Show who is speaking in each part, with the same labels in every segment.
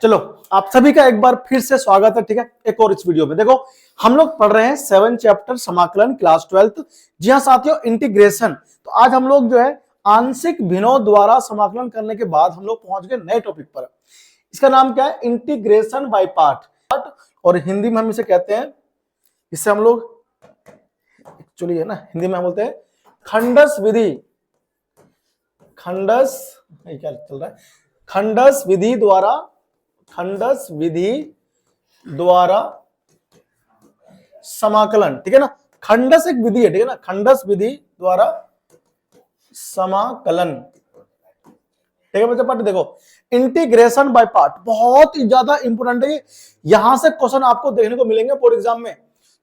Speaker 1: चलो, आप सभी का एक बार फिर से स्वागत है। ठीक है, एक और इस वीडियो में देखो, हम लोग पढ़ रहे हैं 7 चैप्टर समाकलन क्लास 12। जी हाँ साथियों, इंटीग्रेशन। तो आज हम लोग जो है आंशिक भिन्नों द्वारा समाकलन करने के बाद हम लोग पहुंच गए नए टॉपिक पर। इसका नाम क्या है? इंटीग्रेशन बाय पार्ट, और हिंदी में हम इसे कहते हैं, इससे हम लोग एक्चुअली है ना, हिंदी में हम बोलते हैं खंडस विधि। क्या चल रहा है? खंडस विधि द्वारा समाकलन। ठीक है ना, खंडस एक विधि है, ठीक है ना, खंडस विधि द्वारा समाकलन। ठीक है बच्चा, पार्ट देखो, इंटीग्रेशन बाय पार्ट बहुत ही ज्यादा इंपोर्टेंट है। यहां से क्वेश्चन आपको देखने को मिलेंगे बोर्ड एग्जाम में,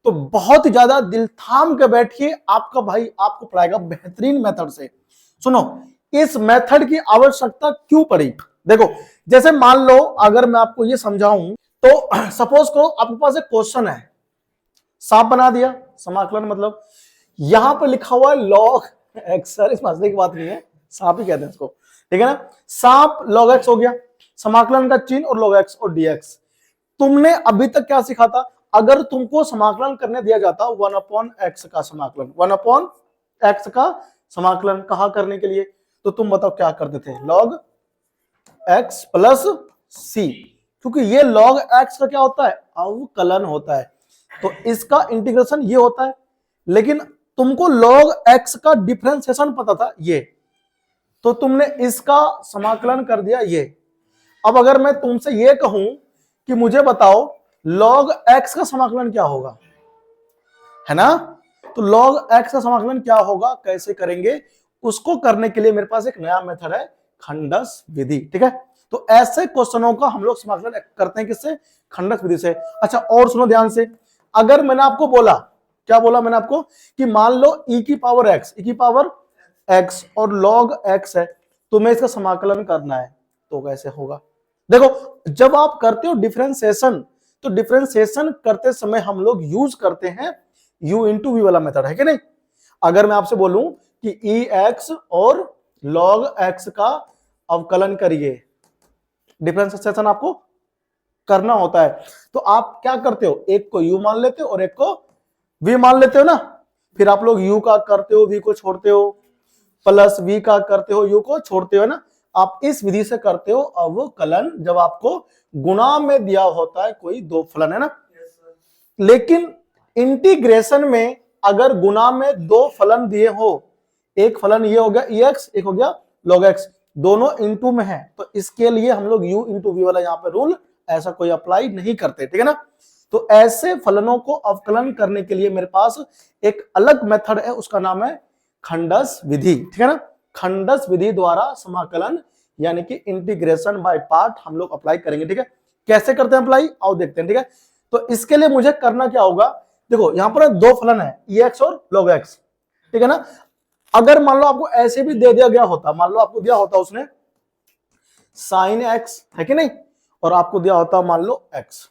Speaker 1: तो बहुत ही ज्यादा दिल थाम के बैठिए, आपका भाई आपको पढ़ाएगा बेहतरीन मेथड से। सुनो, इस मेथड की आवश्यकता क्यों पड़ी? देखो, जैसे मान लो अगर मैं आपको ये समझाऊं, तो सपोज करो आपके पास एक क्वेश्चन है, सांप बना दिया, समाकलन मतलब यहां पर लिखा हुआ है लॉग एक्स। सर इस मसले की बात नहीं है, सांप ही कहते हैं इसको, ठीक है ना। सांप लॉग एक्स हो गया, समाकलन का चिन्ह और लॉग एक्स और डीएक्स। तुमने अभी तक क्या सीखा था? अगर तुमको समाकलन करने दिया जाता 1/x का समाकलन, 1/x का समाकलन कहा करने के लिए, तो तुम बताओ क्या करते थे? log x प्लस c, क्योंकि ये log x का क्या होता है? अवकलन होता है, तो इसका इंटीग्रेशन ये होता है। लेकिन तुमको log x का डिफरेंशिएशन पता था ये, तो तुमने इसका समाकलन कर दिया ये। अब अगर मैं तुमसे ये कहूं कि मुझे बताओ log x का समाकलन क्या होगा, है ना, तो log x का समाकलन क्या होगा, कैसे करेंगे, उसको करने के लिए मेरे पास एक नया मेथड है, खंडस विधि। ठीक है, तो ऐसे क्वेश्चनों का हम लोग समाकलन करते हैं किससे? खंडस विधि से। अच्छा, और सुनो ध्यान से, अगर मैंने आपको बोला, क्या बोला मैंने आपको, कि मान लो e की पावर x और log x है, तुम्हें इसका समाकलन करना है, तो कैसे होगा? देखो, जब आप करते हो डिफरेंशिएशन, तो डिफरेंशिएशन करते समय हम लोग यूज करते हैं u इंटू वी वाला मेथड, है कि नहीं। अगर मैं आपसे बोलूं कि ex और log x का अवकलन करिए, डिफरेंशिएशन आपको करना होता है, तो आप क्या करते हो? एक को u मान लेते हो और एक को v मान लेते हो ना। फिर आप लोग u का करते हो, v को छोड़ते हो, प्लस v का करते हो, u को छोड़ते हो ना। आप इस विधि से करते हो अवकलन, जब आपको गुणा में दिया होता है कोई दो फलन, है ना। लेकिन इंटीग्रेशन में अगर गुणा में दो फलन दिए हो, एक फलन ये हो गया ex, एक हो गया log x, दोनों इनटू में है, तो इसके लिए हम लोग u इंटू वी वाला यहाँ पे रूल ऐसा कोई अप्लाई नहीं करते, ठीक है ना। तो ऐसे फलनों को अवकलन करने के लिए मेरे पास एक अलग मेथड है, उसका नाम है खंडस विधि, ठीक है ना। खंडस विधि द्वारा समाकलन यानी कि इंटीग्रेशन बाय पार्ट हम लोग अप्लाई करेंगे, ठीक है। कैसे करते हैं अप्लाई, आओ देखते हैं, ठीक है। तो इसके लिए मुझे करना क्या होगा? देखो, यहां पर दो फलन है, ex और log x, ठीक है ना। अगर मान लो आपको ऐसे भी दे दिया गया होता, मान लो आपको दिया होता उसने sin x, है कि नहीं, और आपको दिया होता मान लो x,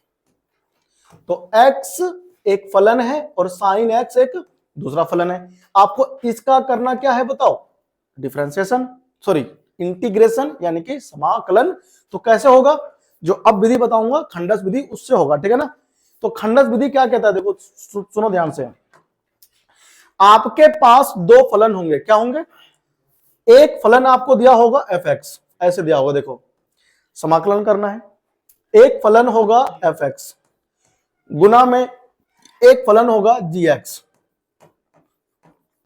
Speaker 1: तो x एक फलन है और sin x एक दूसरा फलन है। आपको इसका करना क्या है बताओ? डिफरेंशिएशन, सॉरी इंटीग्रेशन यानी कि समाकलन। तो कैसे होगा? जो अब विधि बताऊंगा खंडस विधि, उससे होगा, ठीक है ना। तो खंडस विधि क्या कहता है? देखो सुनो ध्यान से, आपके पास दो फलन होंगे, क्या होंगे? एक फलन आपको दिया होगा fx, ऐसे दिया होगा, देखो समाकलन करना है। एक फलन होगा fx, गुना में एक फलन होगा gx।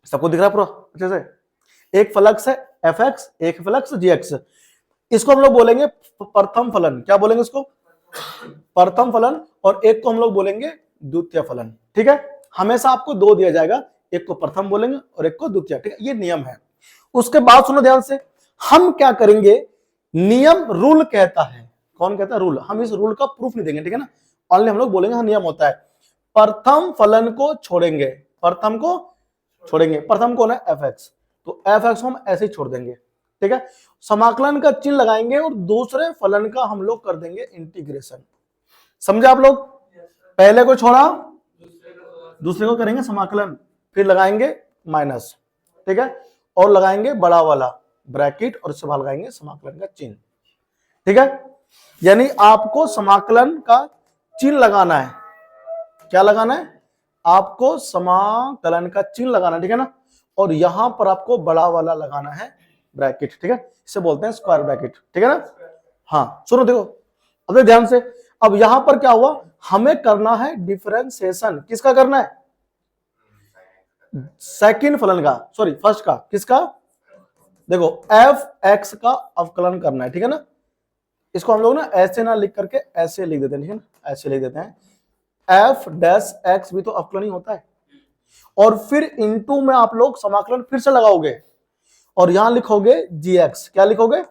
Speaker 1: सबको दिख रहा है पूरा अच्छे से? एक फलक्स है fx, एक फलक्स gx। इसको हम लोग बोलेंगे प्रथम फलन, क्या बोलेंगे इसको? प्रथम फलन। और एक को हम लोग बोलेंगे द्वितीय फलन, ठीक है। हमेशा आपको दो दिया जाएगा, एक को प्रथम बोलेंगे और एक को द्वितीय, ठीक है, ये नियम है। उसके बाद सुनो ध्यान से, हम क्या करेंगे? नियम रूल कहता है, कौन कहता है? रूल। हम इस रूल का प्रूफ नहीं देंगे, ठीक है ना, ऑनली हम लोग बोलेंगे हाँ नियम होता है। प्रथम फलन को छोड़ेंगे, प्रथम को छोड़ेंगे, प्रथम कौन है? fx, तो fx को हम ऐसे ही छोड़ देंगे, ठीक है। समाकलन का चिन्ह लगाएंगे और दूसरे फलन का हम लोग कर देंगे इंटीग्रेशन। समझे आप लोग? पहले को छोड़ा, दूसरे को करेंगे समाकलन, फिर लगाएंगे माइनस, ठीक है, और लगाएंगे बड़ा वाला ब्रैकेट और इसके बाद लगाएंगे समाकलन का चिन्ह, ठीक है। यानी आपको समाकलन का चिन्ह लगाना है। क्या लगाना है? आपको समाकलन का चिन्ह लगाना है, ठीक है ना। और यहां पर आपको बड़ा वाला लगाना है ब्रैकेट, ठीक है, इसे बोलते हैं स्क्वायर ब्रैकेट, ठीक है ना। हाँ सुनो, देखो अब ध्यान से। अब यहां पर क्या हुआ, हमें करना है डिफरेंशिएशन। किसका करना है? सेकंड फलन का, सॉरी फर्स्ट का। किसका? देखो एफ एक्स का अवकलन करना है, ठीक है ना। इसको हम लोग ना ऐसे ना लिख करके ऐसे लिख देते हैं, ठीक है ना, ऐसे लिख देते हैं। एफ डैश एक्स भी तो अवकलन ही होता है। और फिर इनटू में आप लोग समाकलन फिर से लगाओगे और यहां लिखोगे जी एक्स। क्या लिखोगे?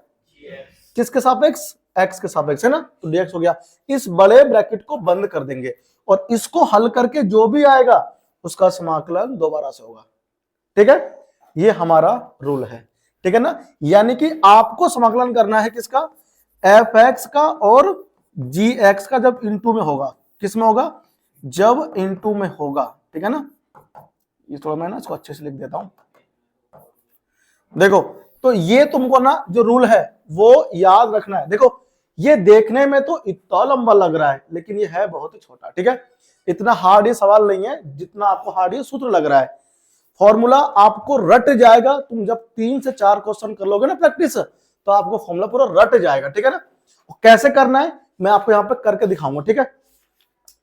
Speaker 1: किसके सापेक्ष? एक्स के सापेक्ष, है ना। तो डीएक्स हो गया। इस बड़े ब्रैकेट को बंद कर देंगे और इसको हल करके जो भी आएगा उसका समाकलन दोबारा से होगा, ठीक है। ये हमारा रूल है, ठीक है ना। यानी कि आपको समाकलन करना है किसका? एफ एक्स का और जी एक्स का, जब इनटू में होगा। किस में होगा? जब इनटू में होगा, ठीक है ना। ये थोड़ा मैं ना इसको अच्छे से लिख देता हूं। देखो तो ये तुमको ना जो रूल है वो याद रखना है। देखो ये देखने में तो इतना लंबा लग रहा है लेकिन ये है बहुत ही छोटा, ठीक है। इतना हार्ड ये सवाल नहीं है जितना आपको हार्ड ये सूत्र लग रहा है। फॉर्मूला आपको रट जाएगा। तुम जब 3 से 4 क्वेश्चन कर लोगे ना प्रैक्टिस, तो आपको फॉर्मूला पूरा रट जाएगा, ठीक है ना। कैसे करना है मैं आपको यहाँ पे करके दिखाऊंगा, ठीक है।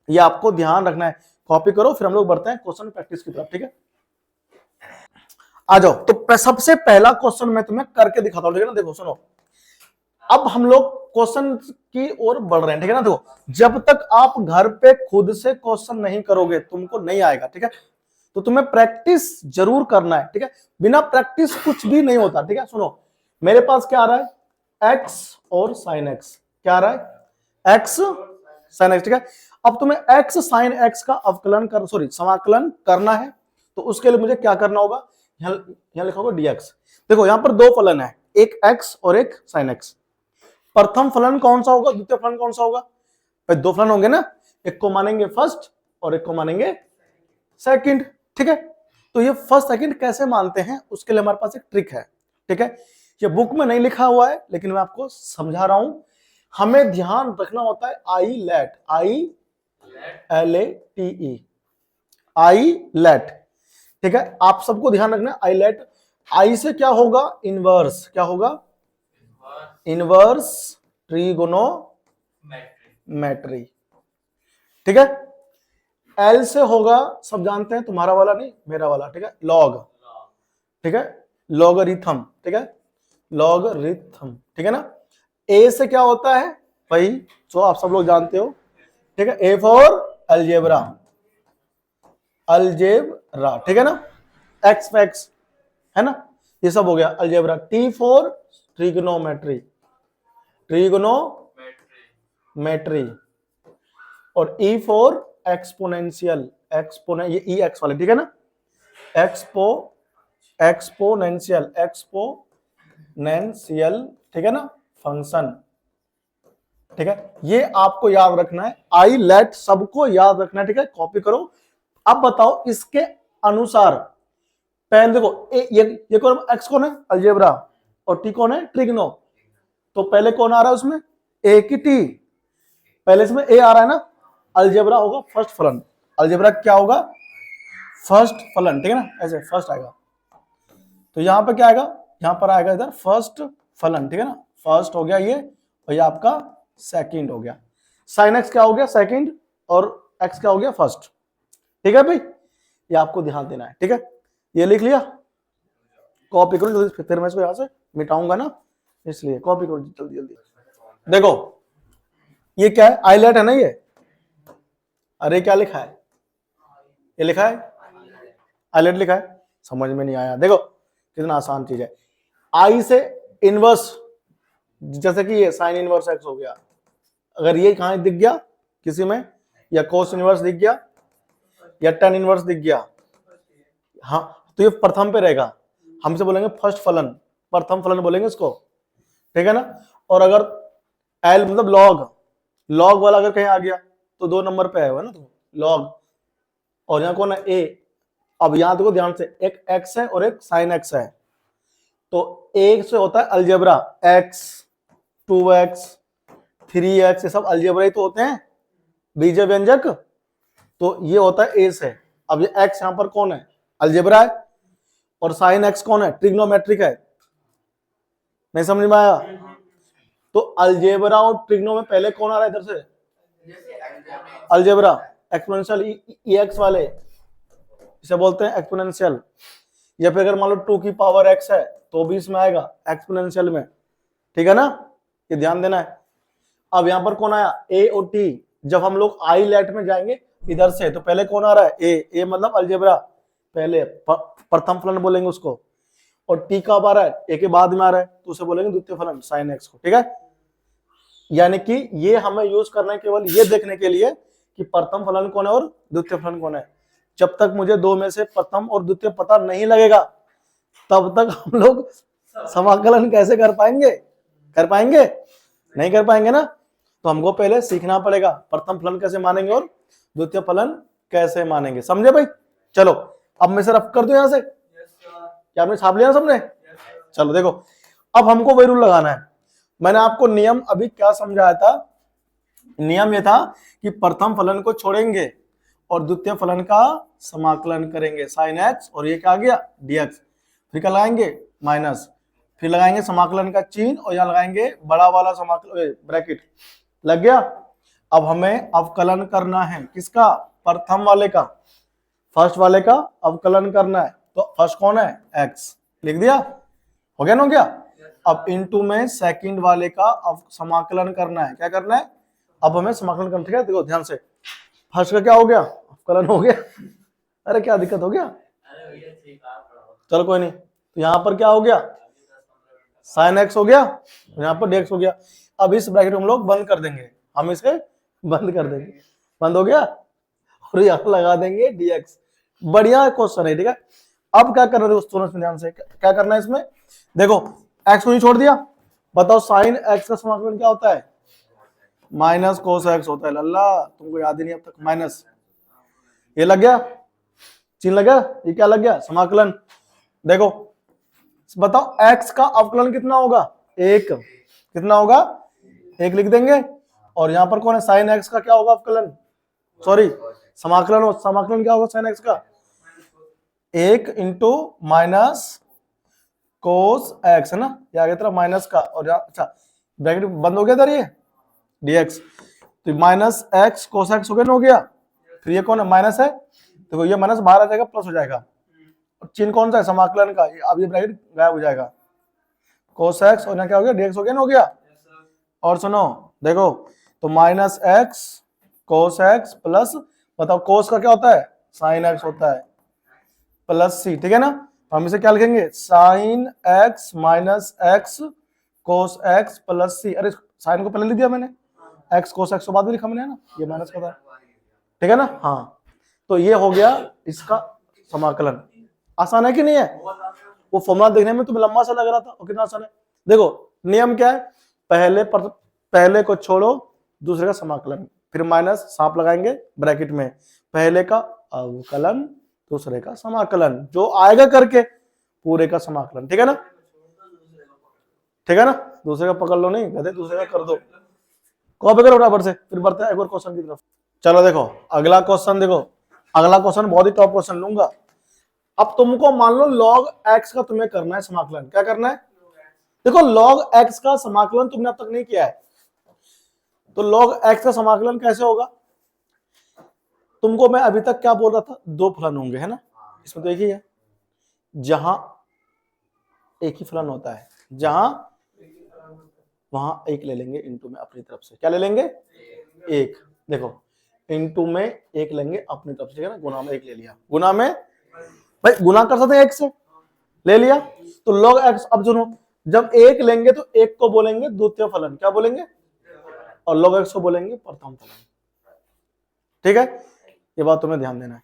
Speaker 1: ये आपको ध्यान रखना है। कॉपी करो, फिर हम लोग बढ़ते हैं क्वेश्चन प्रैक्टिस की तरफ, ठीक है। आ जाओ। तो सबसे पहला क्वेश्चन मैं तुम्हें करके दिखाता हूं, ठीक है ना। देखो सुनो, अब हम लोग क्वेश्चन की ओर बढ़ रहे हैं, ठीक है ना। देखो जब तक आप घर पे खुद से क्वेश्चन नहीं करोगे तुमको नहीं आएगा, ठीक है। तो तुम्हें प्रैक्टिस जरूर करना है, ठीक है। बिना प्रैक्टिस कुछ भी नहीं होता, ठीक है। सुनो मेरे पास क्या आ रहा है? एक्स और साइन एक्स। क्या आ रहा है? एक्स साइन एक्स, ठीक है। अब तुम्हें एक्स साइन एक्स का अवकलन कर सॉरी समाकलन करना है। तो उसके लिए मुझे क्या करना होगा? यहां लिखोगे डीएक्स। देखो यहां पर दो फलन है, एक एक्स और एक साइन एक्स। प्रथम फलन कौन सा होगा, द्वितीय फलन कौन सा होगा? भाई दो फलन होंगे ना, एक को मानेंगे फर्स्ट और एक को मानेंगे सेकंड, ठीक है। तो ये फर्स्ट सेकंड कैसे मानते हैं उसके लिए हमारे पास एक ट्रिक है, ठीक है। ये बुक में नहीं लिखा हुआ है लेकिन मैं आपको समझा रहा हूं। हमें ध्यान रखना होता है I let, I L A T E, I let, ठीक है। आप सबको ध्यान रखना आई लेट। आई से क्या होगा? इनवर्स। क्या होगा? इनवर्स ट्रिगोनोमेट्री, ठीक है। एल से होगा, सब जानते हैं, तुम्हारा वाला नहीं मेरा वाला, ठीक है, लॉग, ठीक है, लॉगरिथम, ठीक है, लॉगरिथम, ठीक है ना। ए से क्या होता है भाई, जो आप सब लोग जानते हो, ठीक है, ए फॉर अलजेब्रा, अलजेब्रा, ठीक है ना। एक्स फैक्स है ना, ये सब हो गया algebra. T for trigonometry, trigonometry. और ई फॉर एक्सपोनेंशियल, ये ई एक्स वाले, ठीक है ना, एक्सपोनेंशियल, एक्सपोनेंशियल, ठीक है ना, फंक्शन, ठीक है। ये आपको याद रखना है, आई लेट सबको याद रखना है, ठीक है। कॉपी करो। अब बताओ इसके अनुसार पहले देखो ये कौन, एक्स कौन है? अलजेब्रा। और टी कौन है? ट्रिग्नो। तो पहले कौन आ रहा है उसमें? ए की टी। पहले इसमें ए आ रहा है ना, अलजेब्रा होगा फर्स्ट फलन। अलजेब्रा क्या होगा? फर्स्ट फलन, ठीक है ना, ऐसे फर्स्ट आएगा। तो यहां पर क्या आएगा? यहां पर आएगा इधर फर्स्ट फलन, ठीक है ना, फर्स्ट हो गया ये, और ये आपका सेकंड हो गया। साइन एक्स क्या हो गया? सेकंड, और एक्स क्या हो गया? फर्स्ट, ठीक है भाई। ये आपको ध्यान देना है, ठीक है। ये लिख लिया, कॉपी करो जल्दी, फिर मैं इसको यहां से मिटाऊंगा ना, इसलिए कॉपी करो जल्दी जल्दी। देखो ये क्या है? आईलेट है ना ये। अरे क्या लिखा है? ये लिखा है आईलेट लिखा है, समझ में नहीं आया। देखो कितना आसान चीज है। आई से इनवर्स, जैसे कि ये साइन इनवर्स एक्स हो गया, अगर ये कहां दिख गया किसी में, या कोस इनवर्स दिख गया, या टेन इनवर्स दिख गया, हाँ, तो ये प्रथम पे रहेगा। हमसे बोलेंगे फर्स्ट फलन, प्रथम फलन बोलेंगे इसको, ठीक है ना। और अगर एल मतलब लॉग वाला अगर कहीं आ गया तो 2 नंबर पे आएगा ना, तो लॉग। और यहाँ कौन है? ए। अब यहां देखो ध्यान से, एक एक्स है और एक साइन एक्स है। तो एक से होता है अलजेब्रा, एक्स 2x 3x, ये सब अलजेब्रा ही तो होते हैं, बीजीय व्यंजक। तो ये होता है ए से। अब ये x यहां पर कौन है, अलजेब्रा है, और साइन x कौन है, ट्रिग्नोमेट्रिक है। नहीं समझ में आया? तो अलजेब्रा और ट्रिग्नो में पहले कौन आ रहा है इधर से, अलजेब्रा, एक्सपोनेंशियल एक्स वाले, इसे बोलते हैं एक्सपोनेंशियल। या फिर अगर मान लो 2 की पावर x है तो भी इसमें आएगा एक्सपोनेंशियल में, ठीक है ना, ये ध्यान देना है। अब यहां पर कौन आया, a और t। जब हम लोग आई लेट में जाएंगे इधर से तो पहले कौन आ रहा है, a मतलब अलजेब्रा, पहले प्रथम फलन बोलेंगे उसको, और t कब आ रहा है, a के बाद में आ रहा है तो उसे बोलेंगे द्वितीय फलन साइन x को, ठीक है। यानी कि ये हमें यूज करना है केवल ये देखने के लिए कि प्रथम फलन कौन है और द्वितीय फलन कौन है। जब तक मुझे दो में से प्रथम और द्वितीय पता नहीं लगेगा तब तक हम लोग समाकलन कैसे कर पाएंगे, नहीं कर पाएंगे ना। तो हमको पहले सीखना पड़ेगा प्रथम फलन कैसे मानेंगे और द्वितीय फलन कैसे मानेंगे, समझे भाई। चलो अब मैं इसे रफ कर दूं यहां से, क्या आपने छाप लिया सबने? चलो देखो, अब हमको वही रूल लगाना है। मैंने आपको नियम अभी क्या समझाया था, नियम ये था कि प्रथम फलन को छोड़ेंगे और द्वितीय फलन का समाकलन करेंगे साइन एक्स, और ये क्या आ गया dx, फिर क्या लगाएंगे माइनस, फिर लगाएंगे समाकलन का चिन्ह और यहाँ लगाएंगे बड़ा वाला समाकलन ब्रैकेट, लग गया। अब हमें अवकलन करना है किसका, प्रथम वाले का, फर्स्ट वाले का अवकलन करना है। तो फर्स्ट कौन है, x, लिख दिया, हो गया ना, हो गया। अब इनटू में सेकंड वाले का अब समाकलन करना है, क्या करना है, अब हमें समाकलन करना, ठीक है। देखो ध्यान से, फर्स्ट का क्या हो गया, अवकलन हो गया, अरे क्या दिक्कत हो गया, चलो कोई नहीं। तो यहाँ पर क्या हो गया, साइन एक्स हो गया, यहाँ पर dx हो गया। अब इस ब्रैकेट हम लोग बंद कर देंगे, हम इसे बंद कर देंगे, बंद हो गया, और यहाँ लगा देंगे dx। बढ़िया क्वेश्चन है, ठीक है। अब क्या करना है दोस्तों, ध्यान से क्या करना है इसमें, देखो x को ही छोड़ दिया, बताओ साइन x का समाकलन क्या होता है, माइनस कोस x होता है। लल्ला तुमको याद ही नहीं अब तक, माइनस, ये लग गया चिन्ह, लग गया, ये क्या लग गया, समाकलन। देखो बताओ x का अवकलन कितना होगा, एक, कितना होगा, एक लिख देंगे। और यहां पर कौन है, साइन x का क्या होगा अवकलन, सॉरी समाकलन, समाकलन क्या होगा साइन x का, एक इंटू माइनस कोस x, है ना, ये आगे तरफ माइनस का, और अच्छा ब्रैकेट बंद हो गया इधर ये dx, तो माइनस x कोस x हो गया ना, हो गया। फिर ये कौन है, माइनस है, देखो ये माइनस बाहर आ जाएगा, प्लस हो जाएगा, और चिन्ह कौन सा है, समाकलन का, अब ये ब्रैकेट गायब हो जाएगा, कोस x और यहाँ क्या हो गया, dx हो गया ना, हो गया। और सुनो देखो, तो माइनस x कोस x प्लस, बताओ कोस का क्या होता है, साइन x होता है, प्लस c, ठीक है ना। तो हम इसे क्या लिखेंगे, साइन x माइनस x कोस x प्लस c। अरे साइन को पहले लिख दिया मैंने, x कोस x को बाद में लिखा मैंने, है ना, ये माइनस का था, ठीक है ना। हाँ तो ये हो गया इसका समाकलन। आसान है कि नहीं है, वो फॉर्मूला देखने में तुम्हें लंबा सा लग रहा था, और कितना आसान है। देखो नियम क्या है, पहले को छोड़ो, दूसरे का समाकलन, फिर माइनस, सांप लगाएंगे ब्रैकेट में, पहले का अवकलन दूसरे का समाकलन, जो आएगा करके पूरे का समाकलन, ठीक है ना, ठीक है ना। दूसरे का पकड़ लो, नहीं कहते दूसरे का कर दो, कॉपी करो बराबर से। फिर बढ़ते हैं एक और क्वेश्चन की तरफ। चलो देखो अगला क्वेश्चन, देखो अगला क्वेश्चन बहुत ही टॉप क्वेश्चन लूंगा। अब तुमको मान लो log x का तुम्हें करना है समाकलन, क्या करना है, देखो log x का समाकलन तुमने अब तक नहीं किया है, तो log x का समाकलन कैसे होगा। तुमको मैं अभी तक क्या बोल रहा था, दो फलन होंगे, है ना, इसमें तो एक ही है, जहां एक ही फलन होता है, जहां वहां एक ले लेंगे इनटू में अपनी तरफ से, क्या ले लेंगे, एक, देखो इनटू में एक लेंगे अपनी तरफ से, ठीक है ना, गुना में एक ले लिया, गुना में भाई गुना कर सकते हैं एक से, ले लिया। तो log x, अब सुनो, जब एक लेंगे तो एक को बोलेंगे द्वितीय फलन, क्या बोलेंगे, और log x को बोलेंगे प्रथम फलन, ठीक है। ये बात तुम्हें ध्यान देना है,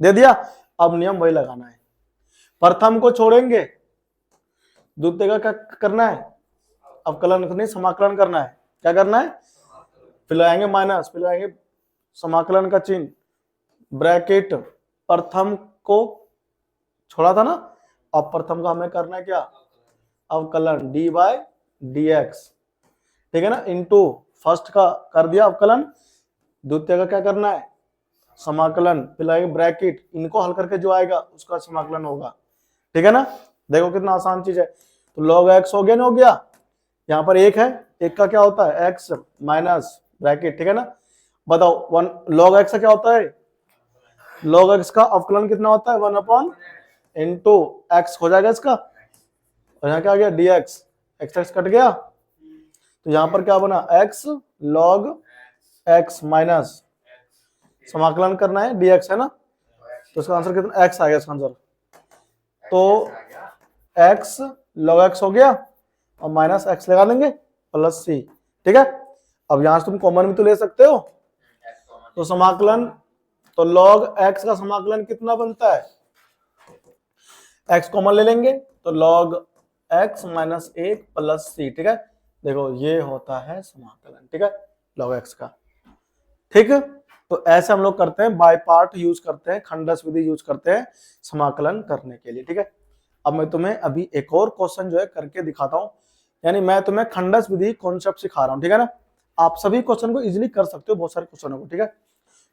Speaker 1: दे दिया। अब नियम वही लगाना है, प्रथम को छोड़ेंगे, द्वितीय का क्या करना है, अवकलन नहीं समाकलन करना है, क्या करना है, फिर लगाएंगे माइनस, फिर लगाएंगे समाकलन का चिन्ह, ब्रैकेट, प्रथम को छोड़ा था ना, अब प्रथम का हमें करना है क्या, अवकलन dy dx, ठीक है ना, इनटू फर्स्ट का कर दिया अवकलन, द्वितीय का क्या करना है समाकलन, फिर ब्रैकेट, इनको हल करके जो आएगा उसका समाकलन होगा। ठीक है ना, देखो कितना आसान चीज है। तो log x हो गया ना, हो गया, यहाँ पर एक है, एक का क्या होता है x माइनस ब्रैकेट। ठीक है ना, बताओ वन log x का क्या होता है, log x का अवकलन कितना होता है 1 अपॉन इंटू एक्स हो जाएगा इसका, और यहाँ क्या आ गया dx, x कट गया, तो यहाँ पर क्या बना x log x माइनस समाकलन करना है dx है ना, तो इसका आंसर कितना x आ गया इसका आंसर, तो x log x हो गया और माइनस x लगा देंगे प्लस c। ठीक है, अब यहां से तुम कॉमन भी तो ले सकते हो, तो समाकलन, तो log x का समाकलन कितना बनता है, x कॉमन ले लेंगे तो log x minus 1 plus c। ठीक है, देखो ये होता है समाकलन। ठीक है, log x का। ठीक, तो ऐसे हम लोग करते हैं, बाय पार्ट यूज करते हैं, खंडस विधि यूज करते हैं समाकलन करने के लिए। ठीक है, अब मैं तुम्हें अभी एक और क्वेश्चन जो है करके दिखाता हूं, यानी मैं तुम्हें खंडस विधि कॉन्सेप्ट सिखा रहा हूं। ठीक है ना, आप सभी क्वेश्चन को इजीली कर सकते हो, बहुत सारे क्वेश्चनों को। ठीक है,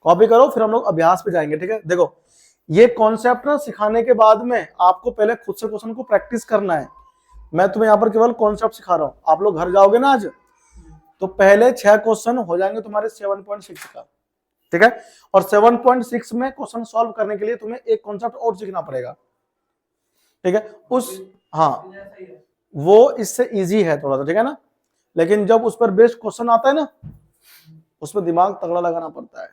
Speaker 1: कॉपी करो, फिर हम लोग अभ्यास पे जाएंगे। ठीक है, देखो ये कॉन्सेप्ट ना सिखाने के बाद में आपको पहले खुद से क्वेश्चन को प्रैक्टिस करना है। मैं तुम्हें यहाँ पर केवल कॉन्सेप्ट सिखा रहा हूँ, आप लोग घर जाओगे ना आज, तो पहले 6 क्वेश्चन हो जाएंगे तुम्हारे 7.6 का। ठीक है, और 7.6 में क्वेश्चन सॉल्व करने के लिए तुम्हें एक कॉन्सेप्ट और सीखना पड़ेगा। ठीक है, उस हाँ वो इससे इजी है थोड़ा सा। ठीक है ना, लेकिन जब उस पर बेस्ड क्वेश्चन आता है ना, उस पर दिमाग तगड़ा लगाना पड़ता है,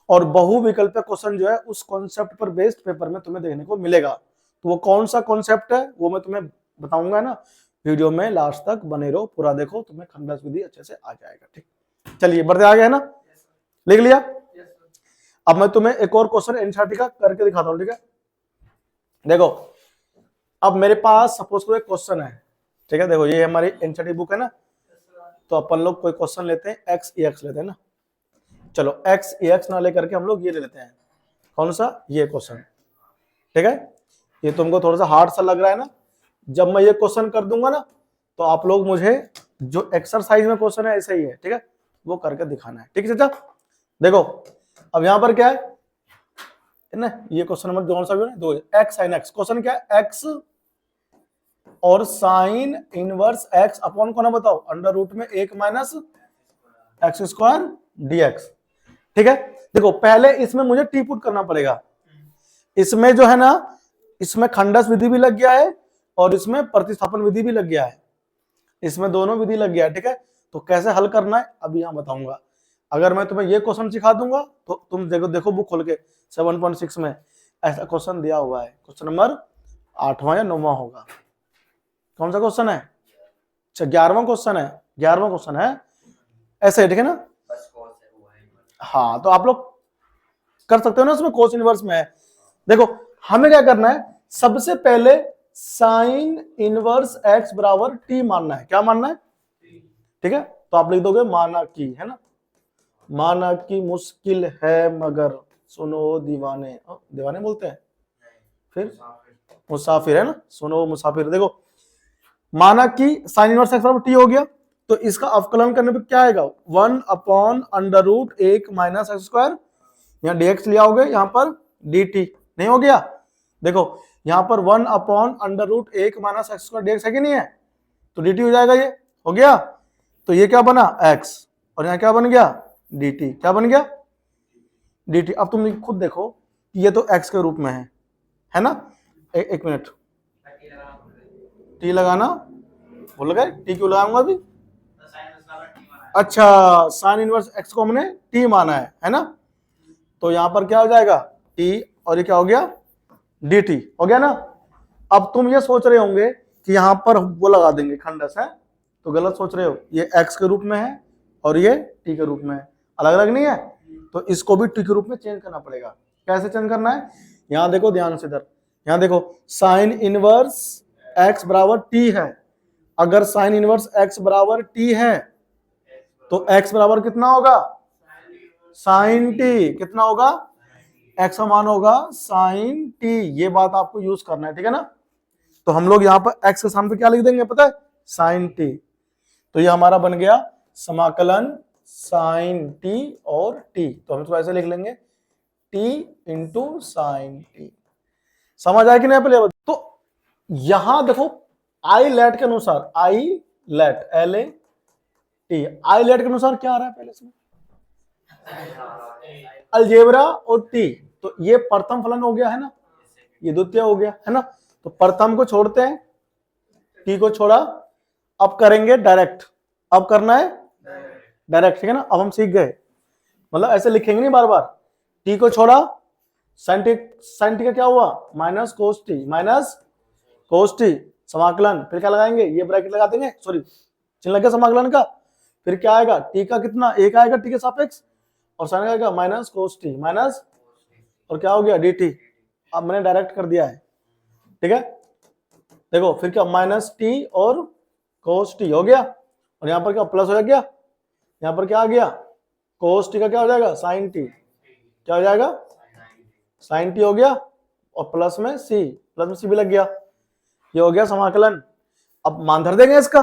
Speaker 1: और बहुविकल्पीय क्वेश्चन जो है उस कॉन्सेप्ट पर बेस्ड पेपर में तुम्हें देखने को मिलेगा। तो वो कौन सा कॉन्सेप्ट है वो मैं तुम्हें बताऊंगा ना, वीडियो में लास्ट तक बने रहो, पूरा देखो, तुम्हें खंडस विधि अच्छे से आ जाएगा। ठीक, चलिए बढ़ते आगे, है ना, लिख लिया। अब मैं तुम्हें एक और क्वेश्चन एनसीईआरटी का करके दिखाता हूं। ठीक है, देखो अब मेरे पास सपोज करो एक क्वेश्चन है। ठीक है, देखो ये हमारी एनसीईआरटी बुक है ना, तो अपन लोग कोई क्वेश्चन लेते हैं x ex लेते हैं ना, चलो x ex ना लेकर के हम लोग ये ले लेते हैं, कौन सा, ये क्वेश्चन। ठीक है, ये तुमको थोड़ा सा हार्ड सा लग रहा है ना, जब मैं ये क्वेश्चन कर दूंगा ना, तो आप लोग मुझे जो एक्सरसाइज में क्वेश्चन है ऐसा ही है, ठीक है, वो करके दिखाना है। ठीक है चाचा, देखो अब यहाँ पर क्या है ना, ये क्वेश्चन नंबर कौन सा भी है, 2 x sin x। क्वेश्चन क्या है, x और साइन इनवर्स x अपॉन कौन है बताओ, अंडर रूट में 1 माइनस एक्स स्क्वायर dx। ठीक है, देखो पहले इसमें मुझे टी पुट करना पड़ेगा, इसमें जो है ना, इसमें खंडस विधि भी लग गया है और इसमें प्रतिस्थापन विधि भी लग गया है, इसमें दोनों विधि लग गया है। ठीक है, तो कैसे हल करना है अभी यहां बताऊंगा। अगर मैं तुम्हें ये क्वेश्चन सिखा दूंगा तो तुम देखो बुक खोल के 7.6 में ऐसा क्वेश्चन दिया हुआ है, क्वेश्चन नंबर 8वां या 9वां होगा। कौन सा क्वेश्चन है, अच्छा 11वां क्वेश्चन है, 11वां क्वेश्चन है ऐसे। ठीक है ना, हाँ तो आप लोग कर सकते हो ना, उसमें कोस इनवर्स में है। देखो हमें क्या करना है, सबसे पहले साइन इनवर्स एक्स बराबर टी मानना है। क्या मानना है, ठीक है, तो आप लिख दोगे माना की, है ना, माना की मुश्किल है मगर सुनो दीवाने, दीवाने बोलते हैं, फिर मुसाफिर, है ना, सुनो मुसाफिर। देखो माना कि साइन इनवर्स एक्स बराबर टी हो गया, तो इसका अवकलन करने पे क्या आएगा, 1 upon under root 1 minus x square, यहाँ dx लिया होगे, यहाँ पर dt नहीं हो गया। देखो यहाँ पर 1 upon under root 1 minus x square dx है कि नहीं है, तो dt हो जाएगा, ये हो गया। तो ये क्या बना x, और यहाँ क्या बन गया dt, क्या बन गया dt। अब तुम खुद देखो ये तो x के रूप में है ना, एक मिनट, टी लगाना भूल गए, टी क्यों लगाऊंगा अभी, अच्छा साइन इनवर्स एक्स को हमने टी माना है ना, तो यहां पर क्या हो जाएगा टी, और ये क्या हो गया dt हो गया ना। अब तुम ये सोच रहे होंगे कि यहां पर वो लगा देंगे खंडस, है, तो गलत सोच रहे हो, ये x के रूप में है और ये t के रूप में है, अलग अलग नहीं है, तो इसको भी t के रूप में चेंज करना पड़ेगा। कैसे चेंज करना है, यहां देखो ध्यान से इधर, यहां देखो साइन इनवर्स x बराबर t है, अगर साइन इनवर्स x बराबर t है तो x बराबर कितना होगा साइन t, कितना होगा x का मान होगा साइन t, ये बात आपको यूज करना है। ठीक है ना, तो हम लोग यहाँ पर x के सामने क्या लिख देंगे पता है, साइन t। तो ये हमारा बन गया समाकलन साइन टी और टी, तो हम इसको ऐसे लिख लेंगे टी इंटू साइन टी। समझ आया कि नहीं पहले? तो यहां देखो आई लेट के अनुसार, I let L A T, I let के अनुसार क्या आ रहा है पहले से? अलजेब्रा और टी, तो ये प्रथम फलन हो गया है ना, ये द्वितीय हो गया है ना, तो प्रथम को छोड़ते हैं, टी को छोड़ा, अब करेंगे डायरेक्ट, अब करना है डायरेक्ट, ठीक है ना। अब हम सीख गए, मतलब ऐसे लिखेंगे नहीं बार बार, टी को छोड़ा, साइन टी का क्या हुआ minus cos t, minus cos t समाकलन, फिर क्या लगाएंगे, ये ब्रैकेट लगा देंगे, सॉरी चिन्ह लग गया समाकलन का, फिर क्या आएगा टी का कितना एक आएगा टी के सापेक्ष, और साइन आएगा माइनस कोस टी माइनस, और क्या हो गया डी टी। अब मैंने डायरेक्ट कर दिया है, ठीक है। देखो फिर क्या माइनस टी और कोस टी हो गया, और यहाँ पर क्या प्लस हो गया, यहाँ पर क्या आ गया कोस टी का क्या हो जाएगा साइन टी, क्या हो जाएगा साइन टी हो गया, और प्लस में सी भी लग गया, ये हो गया समाकलन। अब मान धर देंगे इसका,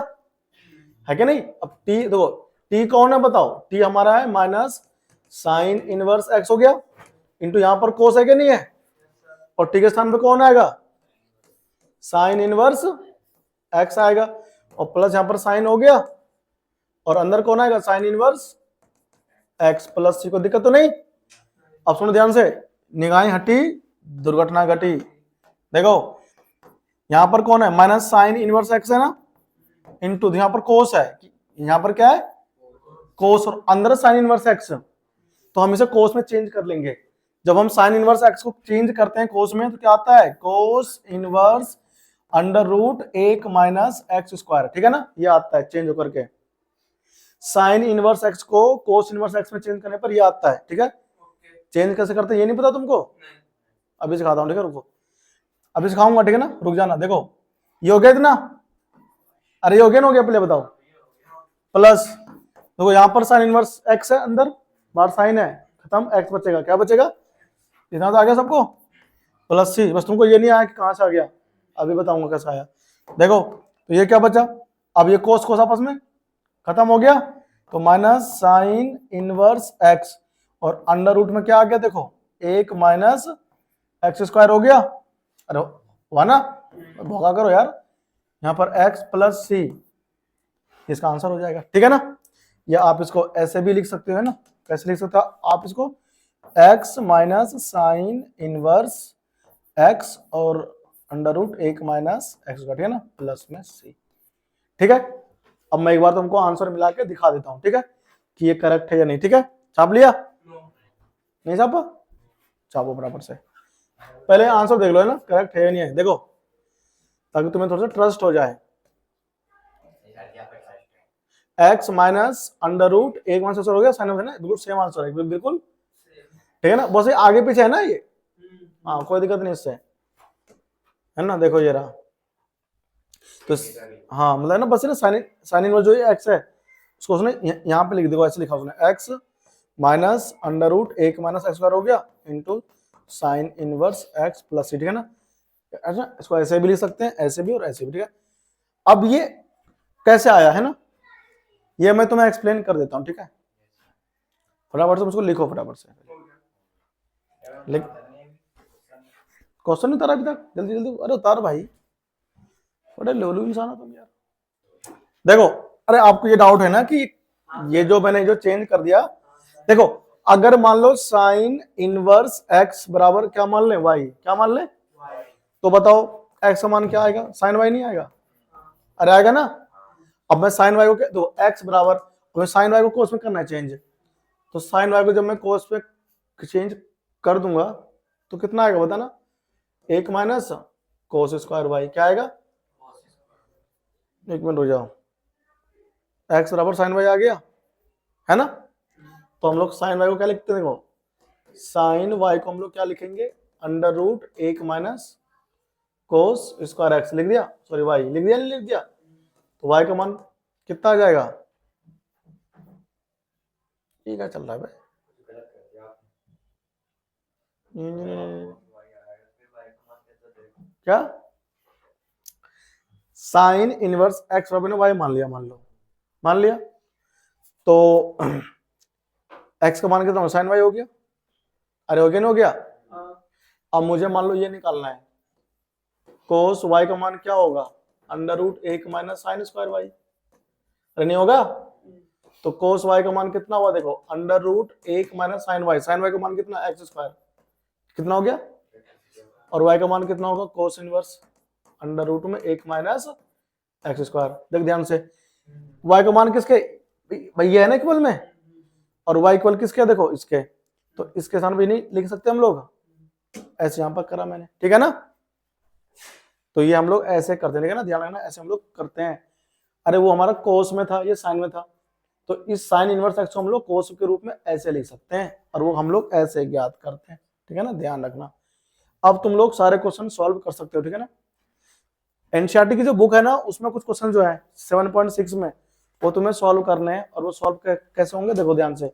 Speaker 1: है कि नहीं। अब टी देखो, टी कौन है बताओ, टी हमारा है माइनस साइन इनवर्स एक्स हो गया, इंटू यहाँ पर कोस है कि नहीं है, और टी के स्थान पे कौन आएगा साइन इनवर्स एक्स आएगा, और प्लस यहाँ पर साइन हो गया, और अंदर कौन आएगा साइन इनवर्स एक्स प्लस सी, को दिक्कत तो नहीं। अब सुनो ध्यान से, निगाहें हटी दुर्घटना घटी। देखो यहां पर कौन है माइनस साइन इनवर्स एक्स है ना, इंटू यहाँ पर कोस है, यहाँ पर क्या है कोस, और अंदर साइन इनवर्स एक्स, तो हम इसे कोस में चेंज कर लेंगे। जब हम साइन इनवर्स एक्स को चेंज करते हैं कोस में, तो क्या आता है कोस इनवर्स अंडर रूट एक माइनस एक्स स्क्वायर, ठीक है ना, ये आता है चेंज होकर के। साइन इनवर्स एक्स को कोस इनवर्स एक्स में चेंज करने पर ये आता है, ठीक है। चेंज कैसे करते हैं ये नहीं पता तुमको, अभी सिखाता हूँ, ठीक है रुको, अभी सिखाऊंगा, ठीक है ना, रुक जाना। देखो ये हो गया इतना, अरे ये हो गया ना, हो गया पहले बताओ, प्लस देखो यहाँ पर साइन इनवर्स एक्स है, अंदर बाहर साइन है, खत्म, एक्स बचेगा, क्या बचेगा इतना तो आ गया सबको, प्लस सी, बस तुमको ये नहीं आया कि कहां से आ गया, अभी बताऊंगा कैसा आया। देखो तो ये क्या बचा, अब ये कोस कोस आपस में खत्म हो गया, तो माइनस साइन इनवर्स एक्स, और अंडर रूट में क्या आ गया देखो एक माइनस एक्स स्क्वायर हो गया, अरे हुआ ना, भोगा करो यार, यहाँ पर एक्स प्लस सी, इसका आंसर हो जाएगा, ठीक है ना। या आप इसको ऐसे भी लिख सकते हो, है ना, कैसे लिख सकते हो आप इसको, x minus sign inverse x और अंडर रूट एक माइनस एक्स, ठीक है ना, प्लस में सी, ठीक है। अब मैं एक बार तुमको आंसर मिला के दिखा देता हूं, ठीक है, कि ये करेक्ट है या नहीं, ठीक है। छाप लिया नहीं छापा, छापो बराबर से, पहले आंसर देख लो, है ना, करेक्ट है या नहीं है, देखो ताकि तुम्हें थोड़ा सा ट्रस्ट हो जाए। एक्स माइनस अंडर रूट एक आंसर हो गया, साइन है ना, बिल्कुल सेम आंसर है, बिल्कुल ठीक है ना, बस ये आगे पीछे है ना ये, हाँ कोई दिक्कत नहीं इससे, है ना। देखो ये रहा, तो हाँ मतलब ना, बस ना साइन इनवर्स जो एक्स है उसको उसने यहाँ पे लिख, देखो ऐसे लिखा उसने, एक्स माइनस अंडर रूट एक माइनस एक्स स्क्वायर हो गया into sine inverse x plus c, ठीक है ना। अच्छा इसको ऐसे भी लिख सकते हैं, ऐसे भी और ऐसे भी, ठीक है। अब ये कैसे आया है ना, ये मैं तुम्हें एक्सप्लेन कर देता हूँ, ठीक है। फटाफट से उसको लिखो, फटाफट से लिख, क्वेश्चन नहीं उतारा अभी तक, जल्दी जल्दी, अरे उतार भाई, बड़े लोलू इंसान हो तुम यार। देखो अरे आपको ये डाउट है ना कि ये जो मैंने जो चेंज कर दिया, देखो अगर मान लो साइन इनवर्स एक्स बराबर क्या मान ले वाई, क्या मान ले, तो बताओ एक्स का मान क्या आएगा, साइन वाई नहीं आएगा, अरे आएगा ना। अब मैं साइन वाई को क्या, तो एक्स बराबर, मैं साइन वाई को कोस में करना है चेंज, तो साइन वाई को जब मैं कोस में चेंज कर दूंगा तो कितना आएगा बताना, एक माइनस कोस स्क्वायर वाई, क्या आएगा, एक मिनट हो जाओ, एक्स बराबर साइन वाई आ गया, है ना। तो हम लोग साइन वाई को क्या लिखते हैं, देखो साइन वाई को हम लोग क्या लिखेंगे, अंडर रूट एक माइनस कोस स्क्वायर एक्स लिख दिया, सॉरी वाई लिख दिया, नहीं लिख दिया, तो वाई का मान कितना आ जाएगा, ये क्या चल रहा है भाई, क्या साइन इनवर्स एक्स बराबर वाई मान लिया, मान लो मान लिया। तो x का मान कितना साइन वाई हो गया, अरे हो गया नहीं हो गया। अब मुझे मान लो ये निकालना है, कोस y का मान क्या होगा, under root 1 minus sine square Y, अरे नहीं होगा। तो कोस y का मान कितना हुआ देखो, under root 1 minus sine Y का मान कितना एक्स स्क्वायर, कितना हो गया, और y का मान कितना होगा कोस इनवर्स अंडर रूट में 1 माइनस एक्स स्क्वायर। देख ध्यान से, y का मान किसके, भैया है ना इक्वल में, और y इक्वल किसके देखो इसके, तो इसके साथ भी नहीं लिख सकते हम लोग, ऐसे यहां पर करा मैंने, ठीक है ना। तो ये हम लोग ऐसे करते हैं, ठीक है ना, ध्यान रखना ऐसे हम लोग करते हैं। अरे वो हमारा कोस में था, ये साइन में था, तो इस साइन इनवर्स एक्स को हम लोग कोस के रूप में ऐसे लिख सकते हैं, और वो हम लोग ऐसे ज्ञात करते हैं, ठीक है ना, ध्यान रखना। अब तुम लोग सारे क्वेश्चन सॉल्व कर सकते हो, ठीक है ना। एनसीईआरटी की जो बुक है ना, उसमें कुछ क्वेश्चन जो है 7.6 में वो तुम्हें सॉल्व करने हैं, और वो सॉल्व कैसे होंगे देखो ध्यान से।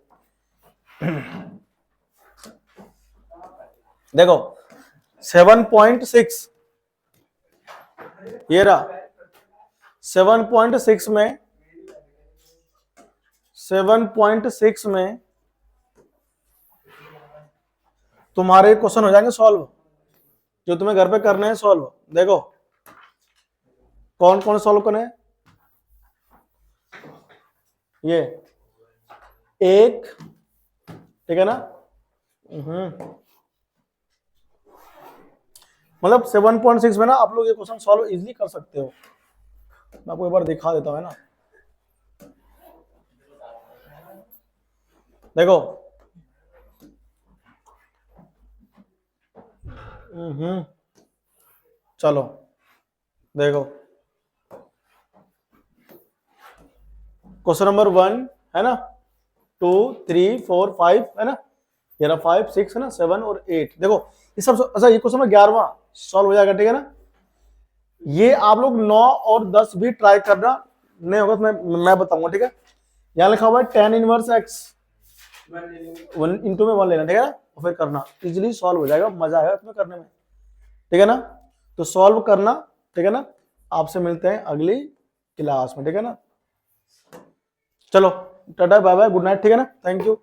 Speaker 1: देखो 7.6 ये रहा, 7.6 में तुम्हारे क्वेश्चन हो जाएंगे सॉल्व, जो तुम्हें घर पे करने हैं सॉल्व। देखो कौन कौन सॉल्व करने हैं, ये एक, ठीक है ना, मतलब 7.6 में ना आप लोग ये क्वेश्चन सॉल्व इजीली कर सकते हो। मैं आपको एक बार दिखा देता हूं, है ना, देखो चलो देखो क्वेश्चन नंबर 1 है ना, 2 3 4 5 है ना, ये रहा 5 6 है ना, 7 और 8। देखो ये सब, अच्छा ये क्वेश्चन 11वां सॉल्व हो जाएगा, ठीक है ना। ये आप लोग 9 और 10 भी ट्राई करना, नहीं होगा तो मैं बताऊंगा, ठीक है। यहाँ लिखा हुआ है tan इनवर्स x 1 इंटू में 1 लेना, ठीक है ना, और फिर करना, इजीली सॉल्व हो जाएगा, मजा आएगा तुम्हें करने में, ठीक है ना। तो सॉल्व करना, ठीक है ना। आपसे मिलते हैं अगली क्लास में, ठीक है ना। चलो tata bye bye, good night, ठीक है ना, थैंक यू।